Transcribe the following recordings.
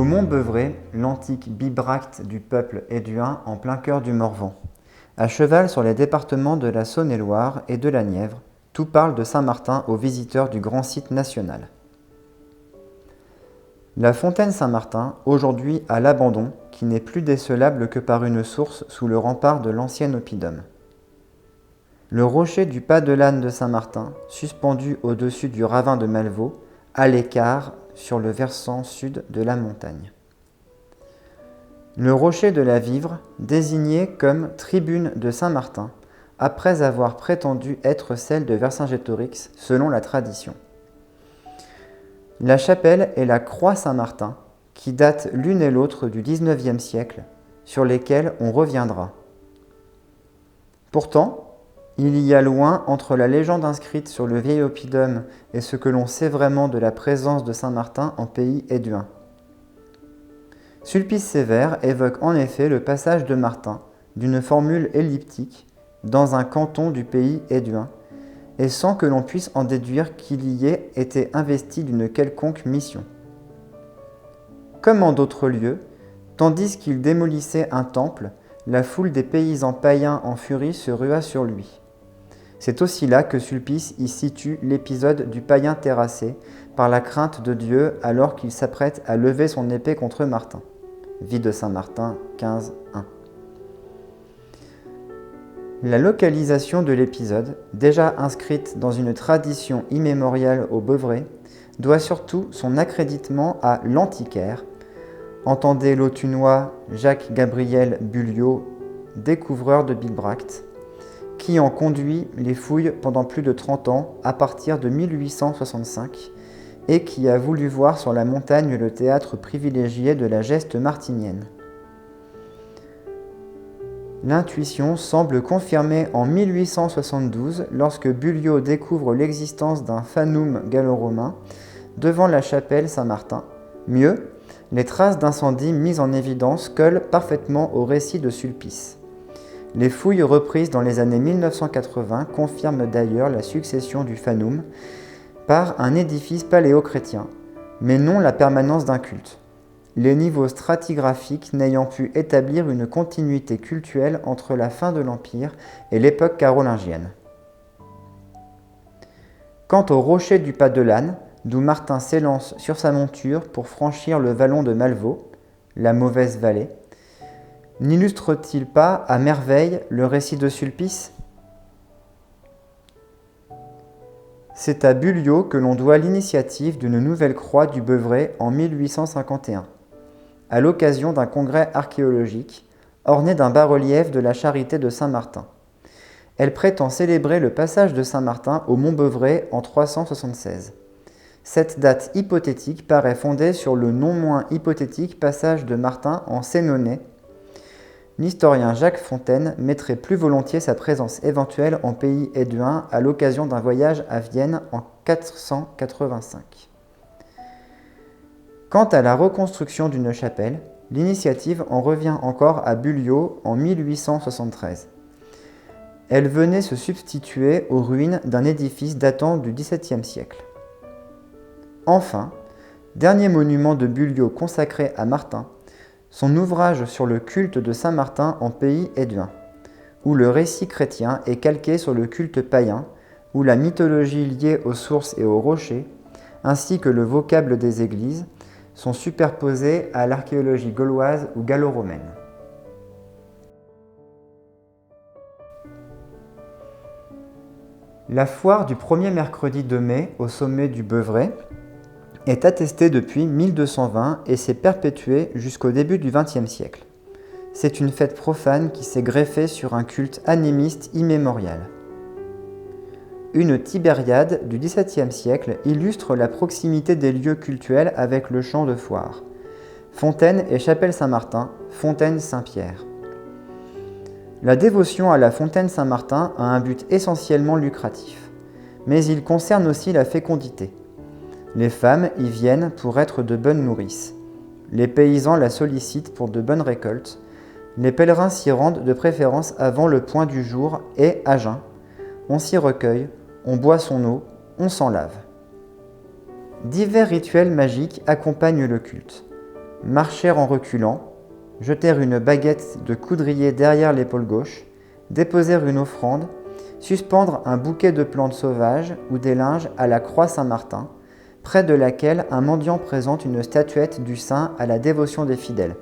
Mont-Beuvray, l'antique bibracte du peuple éduin en plein cœur du Morvan. À cheval sur les départements de la Saône-et-Loire et de la Nièvre, tout parle de Saint-Martin aux visiteurs du grand site national. La fontaine Saint-Martin, aujourd'hui à l'abandon, qui n'est plus décelable que par une source sous le rempart de l'ancien oppidum. Le rocher du pas de l'âne de Saint-Martin, suspendu au-dessus du ravin de Malvaux, à l'écart sur le versant sud de la montagne. Le rocher de la Vivre, désigné comme tribune de Saint-Martin, après avoir prétendu être celle de Vercingétorix selon la tradition. La chapelle et la croix Saint-Martin, qui datent l'une et l'autre du XIXe siècle, sur lesquelles on reviendra. Pourtant, il y a loin entre la légende inscrite sur le vieil oppidum et ce que l'on sait vraiment de la présence de Saint-Martin en pays éduin. Sulpice Sévère évoque en effet le passage de Martin, d'une formule elliptique, dans un canton du pays éduin, et sans que l'on puisse en déduire qu'il y ait été investi d'une quelconque mission. Comme en d'autres lieux, tandis qu'il démolissait un temple, la foule des paysans païens en furie se rua sur lui. C'est aussi là que Sulpice y situe l'épisode du païen terrassé par la crainte de Dieu alors qu'il s'apprête à lever son épée contre Martin. Vie de Saint Martin 15.1. La localisation de l'épisode, déjà inscrite dans une tradition immémoriale au Beuvray, doit surtout son accréditement à l'antiquaire, entendez l'Autunois Jacques-Gabriel Bulliot, découvreur de Bilbracte, qui en conduit les fouilles pendant plus de 30 ans à partir de 1865 et qui a voulu voir sur la montagne le théâtre privilégié de la geste martinienne. L'intuition semble confirmée en 1872 lorsque Bulliot découvre l'existence d'un fanum gallo-romain devant la chapelle Saint-Martin. Mieux, les traces d'incendie mises en évidence collent parfaitement au récit de Sulpice. Les fouilles reprises dans les années 1980 confirment d'ailleurs la succession du fanum par un édifice paléo-chrétien, mais non la permanence d'un culte. Les niveaux stratigraphiques n'ayant pu établir une continuité cultuelle entre la fin de l'Empire et l'époque carolingienne. Quant au rocher du pas de l'âne, d'où Martin s'élance sur sa monture pour franchir le vallon de Malvaux, la mauvaise vallée, n'illustre-t-il pas à merveille le récit de Sulpice ? C'est à Bulliot que l'on doit l'initiative d'une nouvelle croix du Beuvray en 1851. À l'occasion d'un congrès archéologique, orné d'un bas-relief de la Charité de Saint-Martin. Elle prétend célébrer le passage de Saint-Martin au Mont-Beuvray en 376. Cette date hypothétique paraît fondée sur le non moins hypothétique passage de Martin en Sénonais. L'historien Jacques Fontaine mettrait plus volontiers sa présence éventuelle en pays éduin à l'occasion d'un voyage à Vienne en 485. Quant à la reconstruction d'une chapelle, l'initiative en revient encore à Bulliot en 1873. Elle venait se substituer aux ruines d'un édifice datant du XVIIe siècle. Enfin, dernier monument de Bulliot consacré à Martin, son ouvrage sur le culte de Saint-Martin en pays éduin, où le récit chrétien est calqué sur le culte païen, où la mythologie liée aux sources et aux rochers, ainsi que le vocable des églises, sont superposés à l'archéologie gauloise ou gallo-romaine. La foire du premier mercredi de mai au sommet du Beuvray est attestée depuis 1220 et s'est perpétuée jusqu'au début du XXe siècle. C'est une fête profane qui s'est greffée sur un culte animiste immémorial. Une tibériade du XVIIe siècle illustre la proximité des lieux cultuels avec le champ de foire. Fontaine et chapelle Saint-Martin, fontaine Saint-Pierre. La dévotion à la fontaine Saint-Martin a un but essentiellement lucratif, mais il concerne aussi la fécondité. Les femmes y viennent pour être de bonnes nourrices. Les paysans la sollicitent pour de bonnes récoltes. Les pèlerins s'y rendent de préférence avant le point du jour et à jeun. On s'y recueille, on boit son eau, on s'en lave. Divers rituels magiques accompagnent le culte. marchèrent en reculant, jetèrent une baguette de coudrier derrière l'épaule gauche, déposèrent une offrande, suspendre un bouquet de plantes sauvages ou des linges à la croix Saint-Martin, près de laquelle un mendiant présente une statuette du saint à la dévotion des fidèles.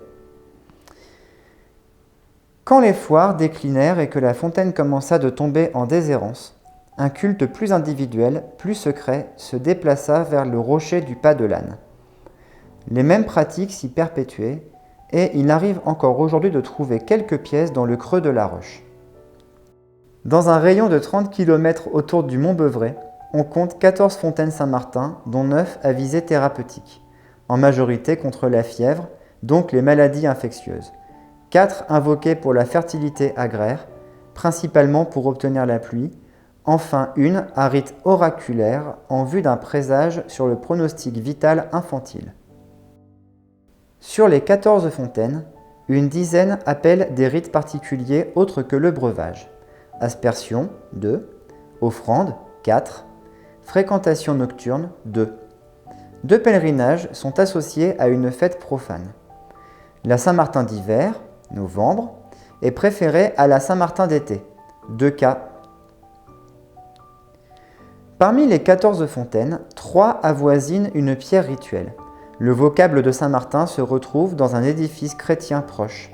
Quand les foires déclinèrent et que la fontaine commença de tomber en déshérence, un culte plus individuel, plus secret, se déplaça vers le rocher du Pas de l'Âne. Les mêmes pratiques s'y perpétuaient, et il arrive encore aujourd'hui de trouver quelques pièces dans le creux de la roche. Dans un rayon de 30 km autour du mont Beuvray, on compte 14 fontaines Saint-Martin, dont 9 à visée thérapeutique, en majorité contre la fièvre, donc les maladies infectieuses. 4 invoquées pour la fertilité agraire, principalement pour obtenir la pluie, enfin une à rite oraculaire en vue d'un présage sur le pronostic vital infantile. Sur les 14 fontaines, une dizaine appellent des rites particuliers autres que le breuvage. Aspersion, 2. Offrande, 4. Fréquentation nocturne, 2. 2 pèlerinages sont associés à une fête profane. La Saint-Martin d'hiver, novembre, est préférée à la Saint-Martin d'été, 2 cas. Parmi les 14 fontaines, 3 avoisinent une pierre rituelle. Le vocable de Saint-Martin se retrouve dans un édifice chrétien proche,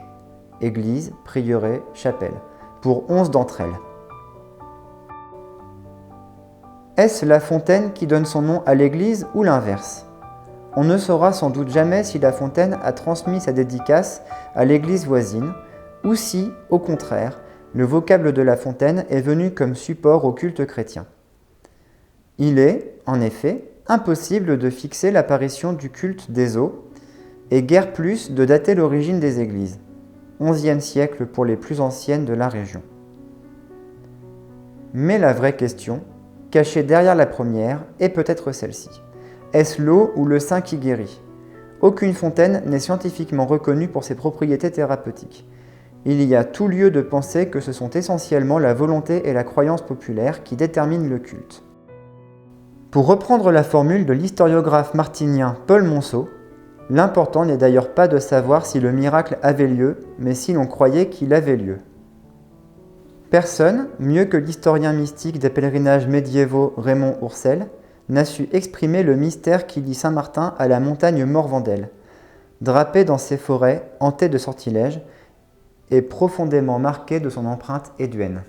église, prieuré, chapelle, pour 11 d'entre elles. Est-ce la fontaine qui donne son nom à l'église ou l'inverse? On ne saura sans doute jamais si la fontaine a transmis sa dédicace à l'église voisine, ou si, au contraire, le vocable de la fontaine est venu comme support au culte chrétien. Il est, en effet, impossible de fixer l'apparition du culte des eaux, et guère plus de dater l'origine des églises, 11e siècle pour les plus anciennes de la région. Mais la vraie question, cachée derrière la première, est peut-être celle-ci. Est-ce l'eau ou le saint qui guérit? Aucune fontaine n'est scientifiquement reconnue pour ses propriétés thérapeutiques. Il y a tout lieu de penser que ce sont essentiellement la volonté et la croyance populaire qui déterminent le culte. Pour reprendre la formule de l'historiographe martinien Paul Monceau, l'important n'est d'ailleurs pas de savoir si le miracle avait lieu, mais si l'on croyait qu'il avait lieu. Personne, mieux que l'historien mystique des pèlerinages médiévaux Raymond Oursel, n'a su exprimer le mystère qui lie Saint-Martin à la montagne Morvandel, drapé dans ses forêts, hanté de sortilèges, et profondément marqué de son empreinte éduenne.